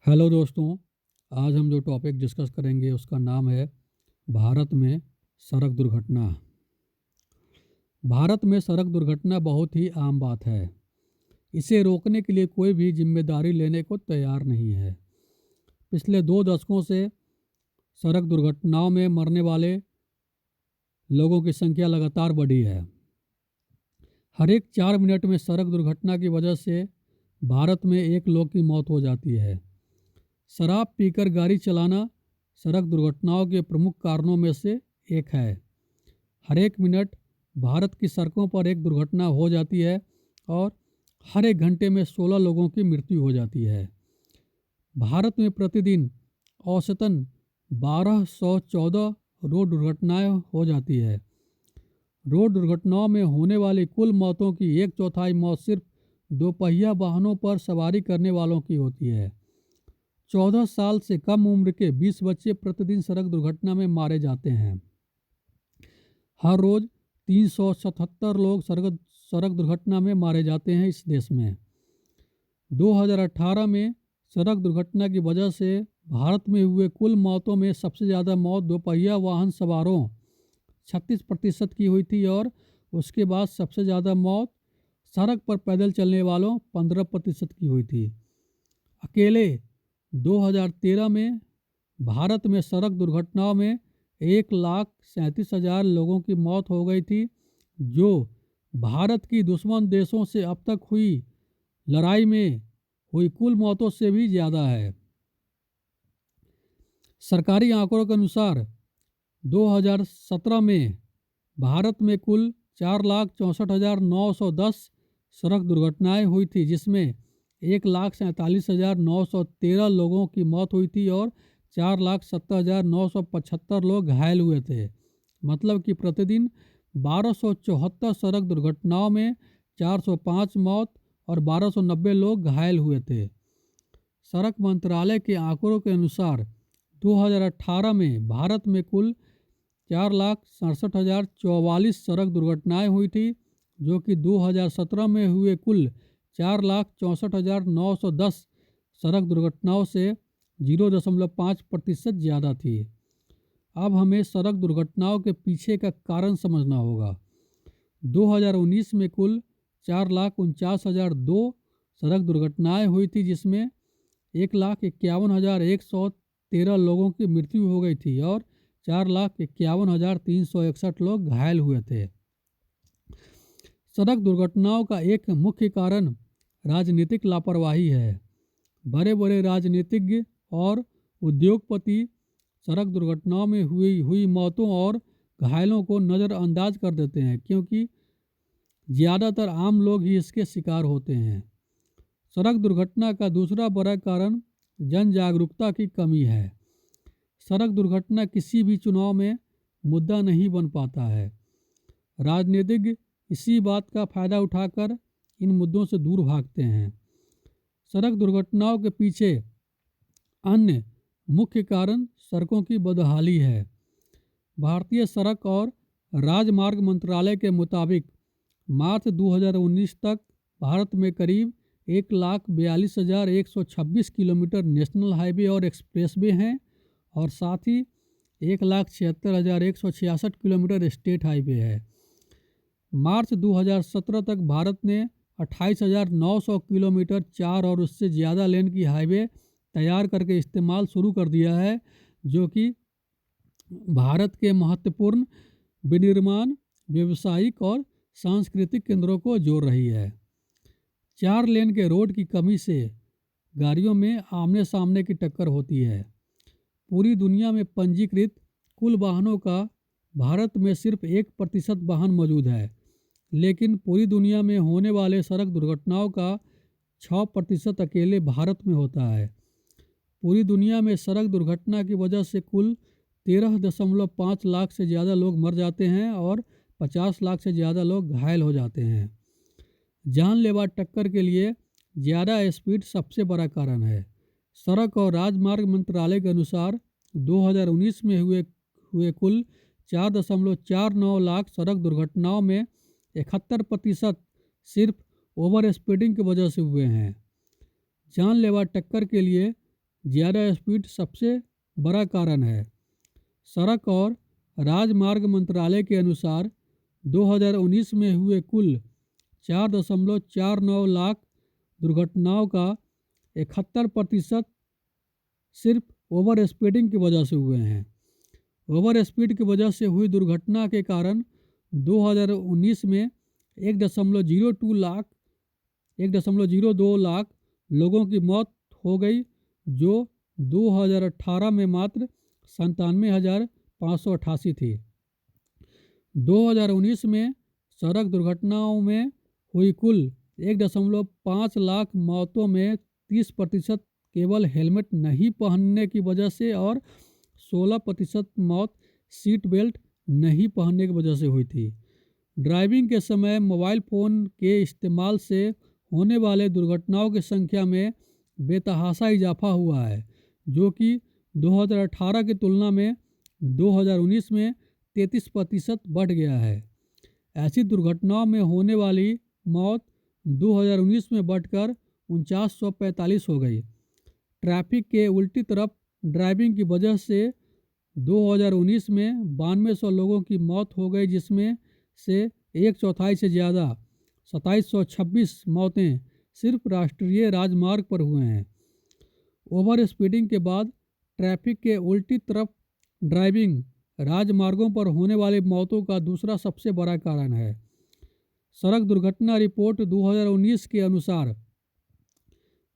Hello दोस्तों। आज हम जो टॉपिक डिस्कस करेंगे उसका नाम है भारत में सड़क दुर्घटना। भारत में सड़क दुर्घटना बहुत ही आम बात है। इसे रोकने के लिए कोई भी जिम्मेदारी लेने को तैयार नहीं है। पिछले 2 दशकों से सड़क दुर्घटनाओं में मरने वाले लोगों की संख्या लगातार बढ़ी है। हर एक 4 मिनट में सड़क दुर्घटना की वजह से भारत में एक लोग की मौत हो जाती है। शराब पीकर गाड़ी चलाना सड़क दुर्घटनाओं के प्रमुख कारणों में से एक है। हर एक मिनट भारत की सड़कों पर एक दुर्घटना हो जाती है और हर एक घंटे में 16 लोगों की मृत्यु हो जाती है। भारत में प्रतिदिन औसतन 1214 रोड दुर्घटनाएं हो जाती है। रोड दुर्घटनाओं में होने वाली कुल मौतों की एक चौथाई मौत सिर्फ दोपहिया वाहनों पर सवारी करने वालों की होती है। 14 साल से कम उम्र के 20 बच्चे प्रतिदिन सड़क दुर्घटना में मारे जाते हैं। हर रोज 377 लोग सड़क दुर्घटना में मारे जाते हैं इस देश में। 2018 में सड़क दुर्घटना की वजह से भारत में हुए कुल मौतों में सबसे ज़्यादा मौत दोपहिया वाहन सवारों 36% की हुई थी और उसके बाद सबसे ज़्यादा मौत सड़क पर पैदल चलने वालों 15% की हुई थी। अकेले 2013 में भारत में सड़क दुर्घटनाओं में 1,37,000 लोगों की मौत हो गई थी, जो भारत की दुश्मन देशों से अब तक हुई लड़ाई में हुई कुल मौतों से भी ज़्यादा है। सरकारी आंकड़ों के अनुसार 2017 में भारत में कुल 4,64,910 सड़क दुर्घटनाएं हुई थी, जिसमें 1,47,913 लोगों की मौत हुई थी और 4,70,975 लोग घायल हुए थे। मतलब कि प्रतिदिन 1274 सड़क दुर्घटनाओं में 405 मौत और 1290 लोग घायल हुए थे। सड़क मंत्रालय के आंकड़ों के अनुसार 2018 में भारत में कुल 4,67,044 सड़क दुर्घटनाएं हुई थी, जो कि 2017 में हुए कुल 4,64,910 सड़क दुर्घटनाओं से 0.5% ज़्यादा थी। अब हमें सड़क दुर्घटनाओं के पीछे का कारण समझना होगा। 2019 में कुल 4,49,002 सड़क दुर्घटनाएं हुई थी, जिसमें 1,51,113 लोगों की मृत्यु हो गई थी और 4,51,361 लोग घायल हुए थे। सड़क दुर्घटनाओं का एक मुख्य कारण राजनीतिक लापरवाही है। बड़े बड़े राजनीतिज्ञ और उद्योगपति सड़क दुर्घटनाओं में हुई मौतों और घायलों को नज़रअंदाज कर देते हैं, क्योंकि ज़्यादातर आम लोग ही इसके शिकार होते हैं। सड़क दुर्घटना का दूसरा बड़ा कारण जन जागरूकता की कमी है। सड़क दुर्घटना किसी भी चुनाव में मुद्दा नहीं बन पाता है। राजनीतिज्ञ इसी बात का फ़ायदा उठाकर इन मुद्दों से दूर भागते हैं। सड़क दुर्घटनाओं के पीछे अन्य मुख्य कारण सड़कों की बदहाली है। भारतीय सड़क और राजमार्ग मंत्रालय के मुताबिक मार्च 2019 तक भारत में करीब 1,42,126 किलोमीटर नेशनल हाईवे और एक्सप्रेसवे हैं और साथ ही 1,76,166 किलोमीटर स्टेट हाईवे है। मार्च 2017 तक भारत ने 28,900 किलोमीटर 4 और उससे ज़्यादा लेन की हाईवे तैयार करके इस्तेमाल शुरू कर दिया है, जो कि भारत के महत्वपूर्ण विनिर्माण, व्यावसायिक और सांस्कृतिक केंद्रों को जोड़ रही है। 4 लेन के रोड की कमी से गाड़ियों में आमने सामने की टक्कर होती है। पूरी दुनिया में पंजीकृत कुल वाहनों का भारत में सिर्फ 1% वाहन मौजूद है, लेकिन पूरी दुनिया में होने वाले सड़क दुर्घटनाओं का 6% अकेले भारत में होता है। पूरी दुनिया में सड़क दुर्घटना की वजह से कुल 13.5 लाख से ज़्यादा लोग मर जाते हैं और 50 लाख से ज़्यादा लोग घायल हो जाते हैं। जानलेवा टक्कर के लिए ज़्यादा स्पीड सबसे बड़ा कारण है। सड़क और राजमार्ग मंत्रालय के अनुसार 2019 में हुए कुल 4.49 लाख सड़क दुर्घटनाओं में 71% सिर्फ ओवर स्पीडिंग की वजह से हुए हैं। जानलेवा टक्कर के लिए ज़्यादा स्पीड सबसे बड़ा कारण है। सड़क और राजमार्ग मंत्रालय के अनुसार 2019 में हुए कुल 4.49 लाख दुर्घटनाओं का 71% सिर्फ ओवर स्पीडिंग की वजह से हुए हैं। ओवर स्पीड की वजह से हुई दुर्घटना के कारण 2019 में 1.02 लाख लोगों की मौत हो गई, जो 2018 में मात्र 97,588 थी। 2019 में सड़क दुर्घटनाओं में हुई कुल 1.5 लाख मौतों में 30% केवल हेलमेट नहीं पहनने की वजह से और 16% मौत सीट बेल्ट नहीं पहनने की वजह से हुई थी। ड्राइविंग के समय मोबाइल फ़ोन के इस्तेमाल से होने वाले दुर्घटनाओं की संख्या में बेतहाशा इजाफा हुआ है, जो कि 2018 की तुलना में 2019 में 33% बढ़ गया है। ऐसी दुर्घटनाओं में होने वाली मौत 2019 में बढ़कर 4945 हो गई। ट्रैफिक के उल्टी तरफ ड्राइविंग की वजह से 2019 में 9200 लोगों की मौत हो गई, जिसमें से एक चौथाई से ज़्यादा 2726 मौतें सिर्फ राष्ट्रीय राजमार्ग पर हुए हैं। ओवर स्पीडिंग के बाद ट्रैफिक के उल्टी तरफ ड्राइविंग राजमार्गों पर होने वाली मौतों का दूसरा सबसे बड़ा कारण है। सड़क दुर्घटना रिपोर्ट 2019 के अनुसार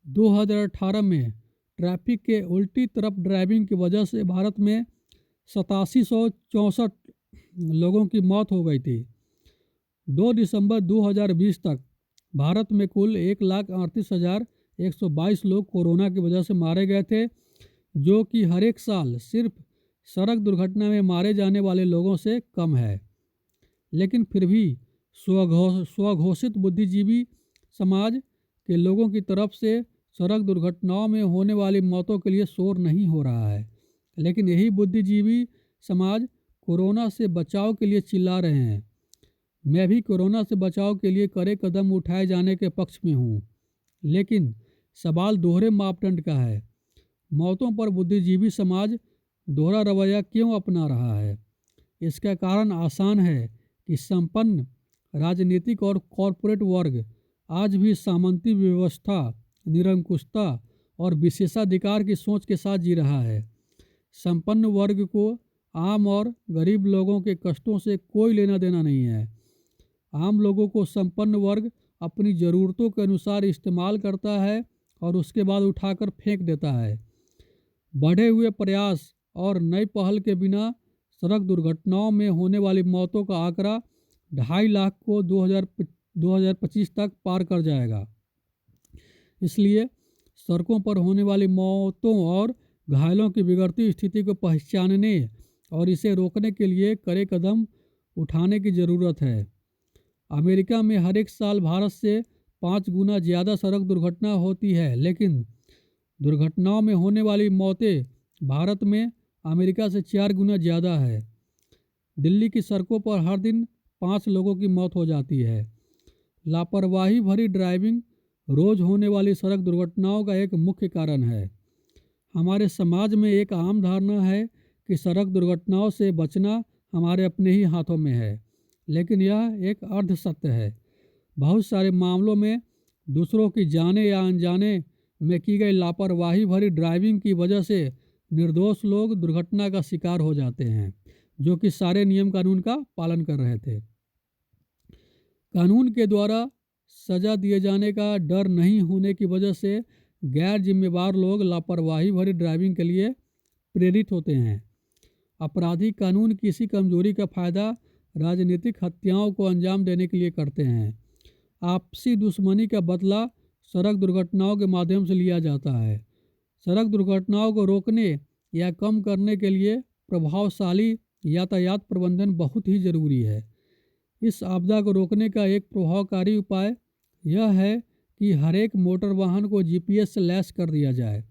2018 में ट्रैफिक के उल्टी तरफ ड्राइविंग की वजह से भारत में 8764 लोगों की मौत हो गई थी। 2 दिसंबर 2020 तक भारत में कुल 1,38,122 लोग कोरोना की वजह से मारे गए थे, जो कि हर एक साल सिर्फ सड़क दुर्घटना में मारे जाने वाले लोगों से कम है। लेकिन फिर भी स्वघोषित बुद्धिजीवी समाज के लोगों की तरफ से सड़क दुर्घटनाओं में होने वाली मौतों के लिए शोर नहीं हो रहा है। लेकिन यही बुद्धिजीवी समाज कोरोना से बचाव के लिए चिल्ला रहे हैं। मैं भी कोरोना से बचाव के लिए कड़े कदम उठाए जाने के पक्ष में हूँ, लेकिन सवाल दोहरे मापदंड का है। मौतों पर बुद्धिजीवी समाज दोहरा रवैया क्यों अपना रहा है? इसका कारण आसान है कि संपन्न राजनीतिक और कॉरपोरेट वर्ग आज भी सामंती व्यवस्था, निरंकुशता और विशेषाधिकार की सोच के साथ जी रहा है। संपन्न वर्ग को आम और गरीब लोगों के कष्टों से कोई लेना देना नहीं है। आम लोगों को संपन्न वर्ग अपनी ज़रूरतों के अनुसार इस्तेमाल करता है और उसके बाद उठाकर फेंक देता है। बढ़े हुए प्रयास और नई पहल के बिना सड़क दुर्घटनाओं में होने वाली मौतों का आंकड़ा 2.5 लाख को 2025 तक पार कर जाएगा। इसलिए सड़कों पर होने वाली मौतों और घायलों की बिगड़ती स्थिति को पहचानने और इसे रोकने के लिए कड़े कदम उठाने की ज़रूरत है। अमेरिका में हर एक साल भारत से 5 गुना ज़्यादा सड़क दुर्घटना होती है, लेकिन दुर्घटनाओं में होने वाली मौतें भारत में अमेरिका से 4 गुना ज़्यादा है। दिल्ली की सड़कों पर हर दिन 5 लोगों की मौत हो जाती है। लापरवाही भरी ड्राइविंग रोज़ होने वाली सड़क दुर्घटनाओं का एक मुख्य कारण है। हमारे समाज में एक आम धारणा है कि सड़क दुर्घटनाओं से बचना हमारे अपने ही हाथों में है, लेकिन यह एक अर्ध सत्य है। बहुत सारे मामलों में दूसरों की जाने या अनजाने में की गई लापरवाही भरी ड्राइविंग की वजह से निर्दोष लोग दुर्घटना का शिकार हो जाते हैं, जो कि सारे नियम कानून का पालन कर रहे थे। कानून के द्वारा सज़ा दिए जाने का डर नहीं होने की वजह से गैर जिम्मेवार लोग लापरवाही भरी ड्राइविंग के लिए प्रेरित होते हैं। अपराधी कानून की इसी कमजोरी का फ़ायदा राजनीतिक हत्याओं को अंजाम देने के लिए करते हैं। आपसी दुश्मनी का बदला सड़क दुर्घटनाओं के माध्यम से लिया जाता है। सड़क दुर्घटनाओं को रोकने या कम करने के लिए प्रभावशाली यातायात प्रबंधन बहुत ही ज़रूरी है। इस आपदा को रोकने का एक प्रभावकारी उपाय यह है कि हर एक मोटर वाहन को जीपीएस से लैस कर दिया जाए।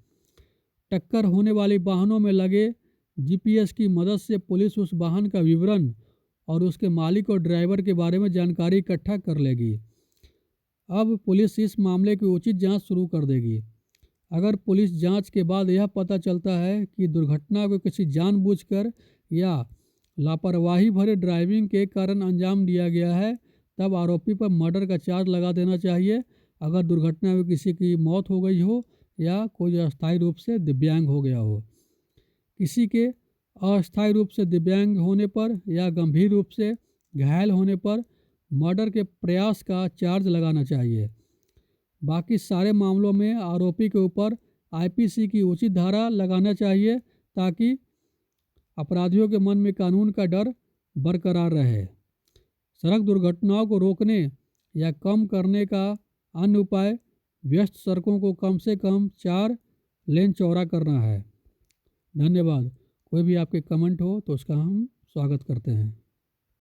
टक्कर होने वाली वाहनों में लगे जीपीएस की मदद से पुलिस उस वाहन का विवरण और उसके मालिक और ड्राइवर के बारे में जानकारी इकट्ठा कर लेगी। अब पुलिस इस मामले की उचित जांच शुरू कर देगी। अगर पुलिस जांच के बाद यह पता चलता है कि दुर्घटना को किसी जानबूझकर या लापरवाही भरे ड्राइविंग के कारण अंजाम दिया गया है, तब आरोपी पर मर्डर का चार्ज लगा देना चाहिए। अगर दुर्घटना में किसी की मौत हो गई हो या कोई अस्थायी रूप से दिव्यांग हो गया हो, किसी के अस्थायी रूप से दिव्यांग होने पर या गंभीर रूप से घायल होने पर मर्डर के प्रयास का चार्ज लगाना चाहिए। बाकी सारे मामलों में आरोपी के ऊपर आईपीसी की उचित धारा लगाना चाहिए ताकि अपराधियों के मन में कानून का डर बरकरार रहे। सड़क दुर्घटनाओं को रोकने या कम करने का अन्य उपाय व्यस्त सड़कों को कम से कम 4 लेन चौड़ा करना है। धन्यवाद। कोई भी आपके कमेंट हो तो उसका हम स्वागत करते हैं।